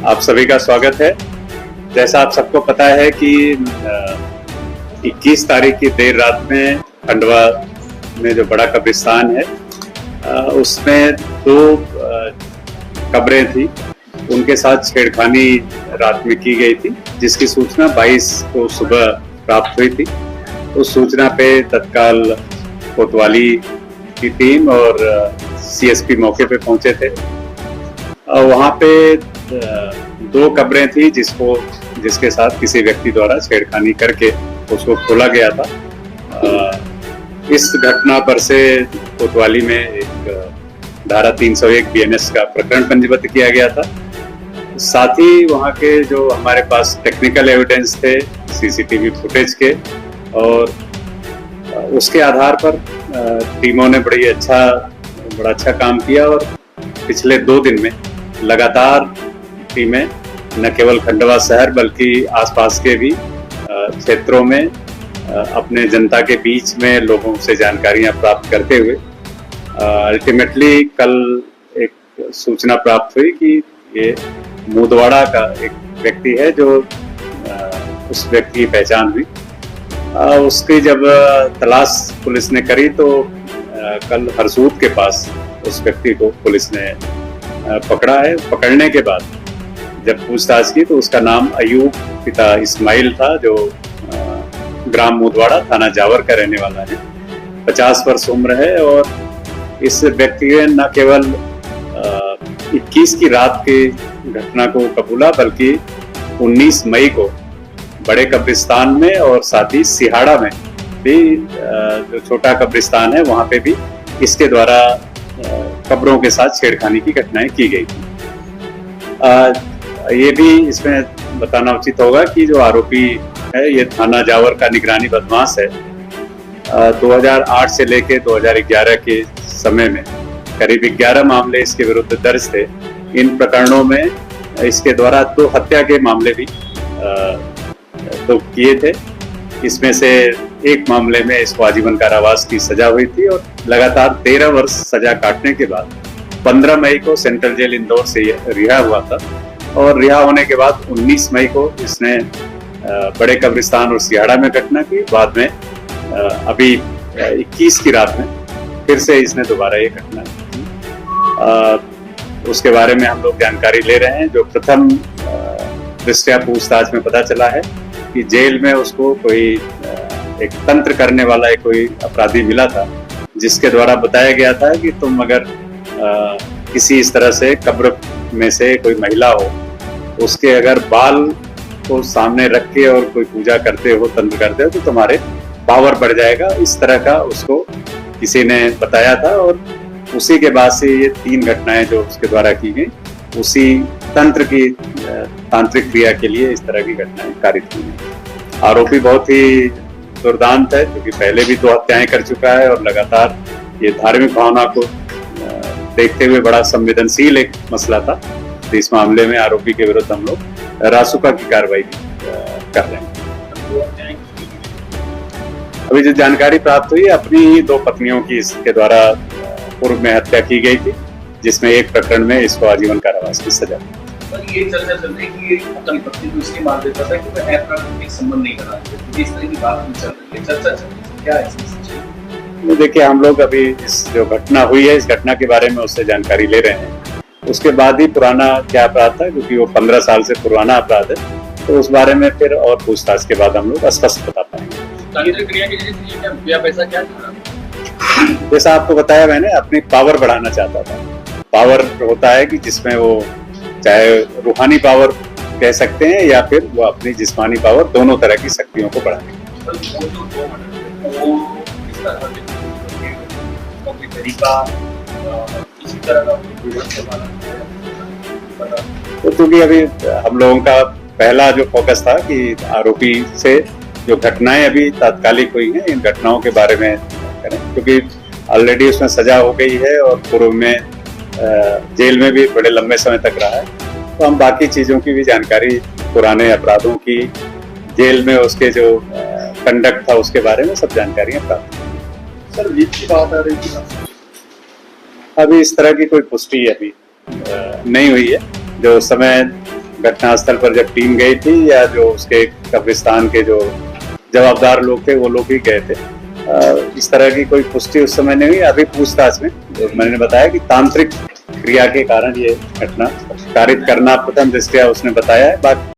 आप सभी का स्वागत है। जैसा आप सबको पता है कि 21 तारीख की देर रात में खंडवा में जो बड़ा कब्रिस्तान है उसमें दो कब्रें थी, उनके साथ छेड़खानी रात में की गई थी, जिसकी सूचना 22 को सुबह प्राप्त हुई थी। उस सूचना पे तत्काल कोतवाली की टीम और सीएसपी मौके पे पहुंचे थे। वहाँ पे दो कब्रें थी जिसके साथ किसी व्यक्ति द्वारा छेड़खानी करके उसको खोला गया था। इस घटना पर से कोतवाली में एक धारा 301 बीएनएस का प्रकरण पंजीबद्ध किया गया था। साथ ही वहाँ के जो हमारे पास टेक्निकल एविडेंस थे सीसीटीवी फुटेज के, और उसके आधार पर टीमों ने बड़ा अच्छा काम किया और पिछले 2 दिन में लगातार टीमें न केवल खंडवा शहर बल्कि आसपास के भी क्षेत्रों में अपने जनता के बीच में लोगों से जानकारियां प्राप्त करते हुए अल्टीमेटली कल एक सूचना प्राप्त हुई कि ये मुदवाड़ा का एक व्यक्ति है जो उस व्यक्ति की पहचान हुई। उसकी जब तलाश पुलिस ने करी तो कल हरसूद के पास उस व्यक्ति को पुलिस ने पकड़ा है। पकड़ने के बाद जब पूछताछ की तो उसका नाम अयूब पिता इस्माइल था, जो ग्राम मुदवाड़ा थाना जावर का रहने वाला है। 50 वर्ष उम्र है और इस व्यक्ति ने न केवल 21 की रात की घटना को कबूला बल्कि 19 मई को बड़े कब्रिस्तान में और साथ ही सिहाड़ा में भी जो छोटा कब्रिस्तान है वहाँ पे भी इसके द्वारा कब्रों के साथ छेड़खानी की घटनाएं की गई थी। ये भी इसमें बताना उचित होगा कि जो आरोपी है ये थाना जावर का निगरानी बदमाश है। 2008 से लेकर 2011 के समय में करीब 11 मामले इसके विरुद्ध दर्ज थे। इन प्रकरणों में इसके द्वारा 2 हत्या के मामले भी तो किए थे। इसमें से एक मामले में इसको आजीवन कारावास की सजा हुई थी और लगातार 13 वर्ष सजा काटने के बाद 15 मई को सेंट्रल जेल इंदौर से रिहा हुआ था। और रिहा होने के बाद 19 मई को इसने बड़े कब्रिस्तान और सिहाड़ा में घटना की। बाद में अभी 21 की रात में फिर से इसने दोबारा ये घटना की। उसके बारे में हम लोग जानकारी ले रहे हैं। जो प्रथम दृष्टया पूछताछ में पता चला है कि जेल में उसको कोई एक तंत्र करने वाला एक कोई अपराधी मिला था, जिसके द्वारा बताया गया था कि तुम अगर किसी इस तरह से कब्र में से कोई महिला हो, उसके अगर बाल को सामने रख के और कोई पूजा करते हो, तंत्र करते हो, तो तुम्हारे पावर बढ़ जाएगा। इस तरह का उसको किसी ने बताया था और उसी के बाद से ये 3 घटनाएं जो उसके द्वारा की गई, उसी तंत्र की तांत्रिक क्रिया के लिए इस तरह की घटनाएं कारित की गई। आरोपी बहुत ही दुर्दांत है, क्योंकि पहले भी 2 हत्याएं कर चुका है और लगातार ये धार्मिक भावना को देखते हुए बड़ा संवेदनशील एक मसला था। तो इस मामले में आरोपी के विरुद्ध हम लोग रासुका की कार्रवाई कर रहे हैं। अभी जो जानकारी प्राप्त हुई, अपनी ही 2 पत्नियों की इसके द्वारा पूर्व में हत्या की गई थी, जिसमें एक प्रकरण में इसको आजीवन कारावास की सजा। ये चर्चा चल रही है कि अपनी पत्नी को इसलिए मार देता था कि वह अप्राकृतिक संबंध नहीं बना रहे थे। इस तरह की बात भी चल रही है, चर्चा चल रही है, क्या है? देखिए, हम लोग अभी इस जो घटना हुई है, इस घटना के बारे में उससे जानकारी ले रहे हैं। उसके बाद ही पुराना क्या अपराध था, क्योंकि वो 15 साल से पुराना अपराध है, तो उस बारे में फिर और पूछताछ के बाद हम लोग स्पष्ट बता पाएंगे। तांत्रिक क्रिया के जरिए पैसा क्या था? जैसा आपको बताया मैंने, अपनी पावर बढ़ाना चाहता था। पावर होता है कि जिसमें वो चाहे रूहानी पावर कह सकते हैं या फिर वो अपनी जिस्मानी पावर, दोनों तरह की शक्तियों को बढ़ाने। तो क्योंकि अभी हम लोगों का पहला जो फोकस था कि आरोपी से जो घटनाएं अभी तात्कालिक हुई हैं, इन घटनाओं के बारे में करें, क्योंकि ऑलरेडी उसमें सजा हो गई है और पूर्व में जेल में भी बड़े लंबे समय तक रहा है। तो हम बाकी चीज़ों की भी जानकारी, पुराने अपराधों की, जेल में उसके जो कंडक्ट था उसके बारे में सब जानकारियां प्राप्त की। सर, लीक की बात आ रही थी, अभी इस तरह की कोई पुष्टि अभी नहीं हुई है। जो समय घटनास्थल पर जब टीम गई थी या जो उसके कब्रिस्तान के जो जवाबदार लोग थे वो लोग ही गए थे। इस तरह की कोई पुष्टि उस समय नहीं हुई। अभी पूछताछ में जो मैंने बताया कि तांत्रिक क्रिया के कारण ये घटना कारित करना प्रथम दृष्टया उसने बताया है। बाकी